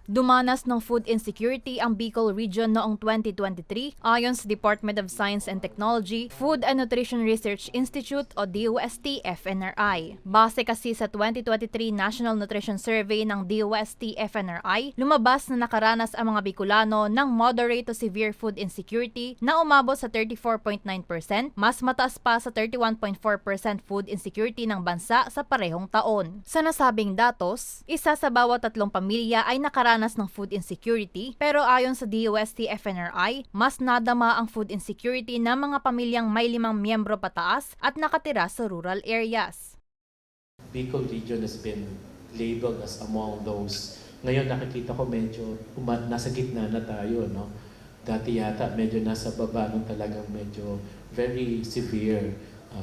Dumanas ng food insecurity ang Bicol Region noong 2023 ayon sa Department of Science and Technology, Food and Nutrition Research Institute o DOST-FNRI. Base kasi sa 2023 National Nutrition Survey ng DOST-FNRI, lumabas na nakaranas ang mga Bicolano ng moderate to severe food insecurity na umabot sa 34.9%, mas mataas pa sa 31.4% food insecurity ng bansa sa parehong taon. Sa nasabing datos, isa sa bawat 3 pamilya ay nakaranas ng food insecurity, pero ayon sa DOST-FNRI, mas nadama ang food insecurity ng mga pamilyang may 5 miyembro pataas at nakatira sa rural areas. Bicol region has been labeled as among those. Ngayon nakikita ko medyo nasa gitna na tayo, no? Dati yata medyo nasa baba nung talagang medyo very severe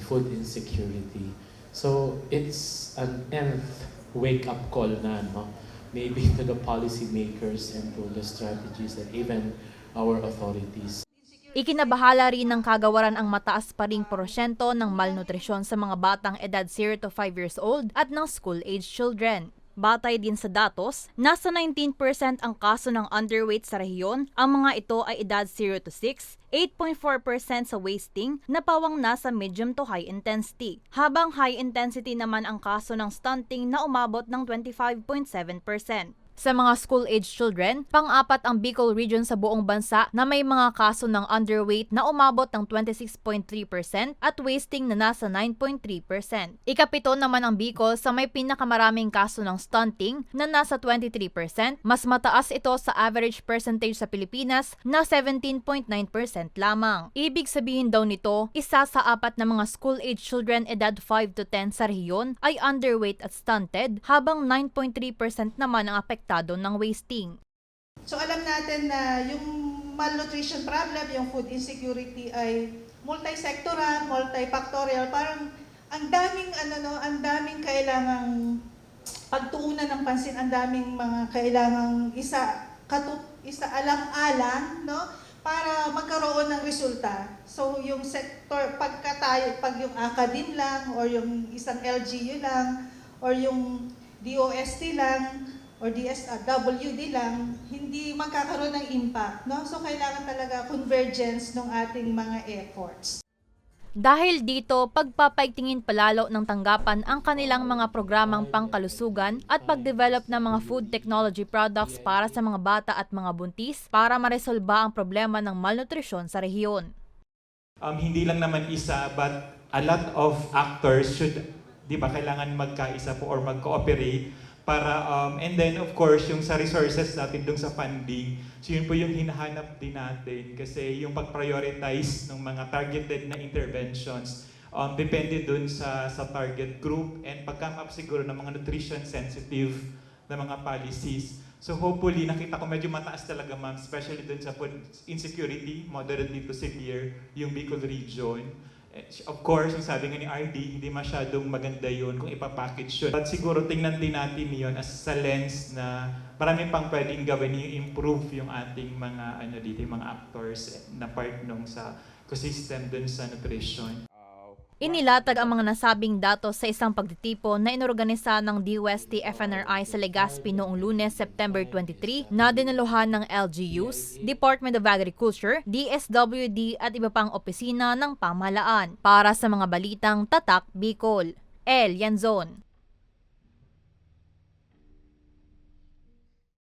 food insecurity. So it's an nth wake-up call na, no? Maybe to the policymakers and to the strategies and even our authorities. Ikinabahala rin ng kagawaran ang mataas pa ring porsyento ng malnutrisyon sa mga batang edad 0 to 5 years old at ng school-age children. Batay din sa datos, nasa 19% ang kaso ng underweight sa rehiyon, ang mga ito ay edad 0 to 6, 8.4% sa wasting na pawang nasa medium to high intensity, habang high intensity naman ang kaso ng stunting na umabot ng 25.7%. Sa mga school-age children, pang-apat ang Bicol Region sa buong bansa na may mga kaso ng underweight na umabot ng 26.3% at wasting na nasa 9.3%. Ikapito naman ang Bicol sa may pinakamaraming kaso ng stunting na nasa 23%, mas mataas ito sa average percentage sa Pilipinas na 17.9% lamang. Ibig sabihin daw nito, isa sa 4 na mga school-age children edad 5 to 10 sa rehiyon ay underweight at stunted, habang 9.3% naman ang apektado ng wasting. So alam natin na yung malnutrition problem, yung food insecurity ay multi-sectoral, multifactorial, parang ang daming ang daming kailangang pagtuunan ng pansin, ang daming mga kailangang isa alang-alang, no, para magkaroon ng resulta. So yung sector pag yung academe lang or yung isang LGU lang or yung DOST lang or DSWD lang, hindi magkakaroon ng impact, no? So kailangan talaga convergence ng ating mga efforts. Dahil dito, pagpapaigtingin palalo ng tanggapan ang kanilang mga programang pangkalusugan at pagdevelop ng mga food technology products para sa mga bata at mga buntis para maresolba ang problema ng malnutrisyon sa rehiyon. Hindi lang naman isa, but a lot of actors should, di ba, kailangan magkaisa po or mag-cooperate para, and then of course, yung sa resources natin dun sa funding, so yun po yung hinahanap din natin kasi yung pag-prioritize ng mga targeted na interventions, depende dun sa target group and pag-come up siguro ng mga nutrition sensitive na mga policies. So hopefully, nakita ko medyo mataas talaga, ma'am, especially dun sa food insecurity, moderately to severe, yung Bicol region. Of course, yung sabi nga ni RD, hindi masyadong maganda yun kung ipapackage yun. But siguro tingnan din natin yun as sa lens na marami pang pwedeng gawin yung improve yung ating mga, dito, yung mga actors na part nung sa ecosystem dun sa nutrition. Inilatag ang mga nasabing datos sa isang pagtitipon na inorganisa ng DOST-FNRI sa Legazpi noong Lunes, September 23 na dinaluhan ng LGUs, Department of Agriculture, DSWD at iba pang opisina ng pamahalaan para sa mga balitang Tatak Bicol. El Yanzon.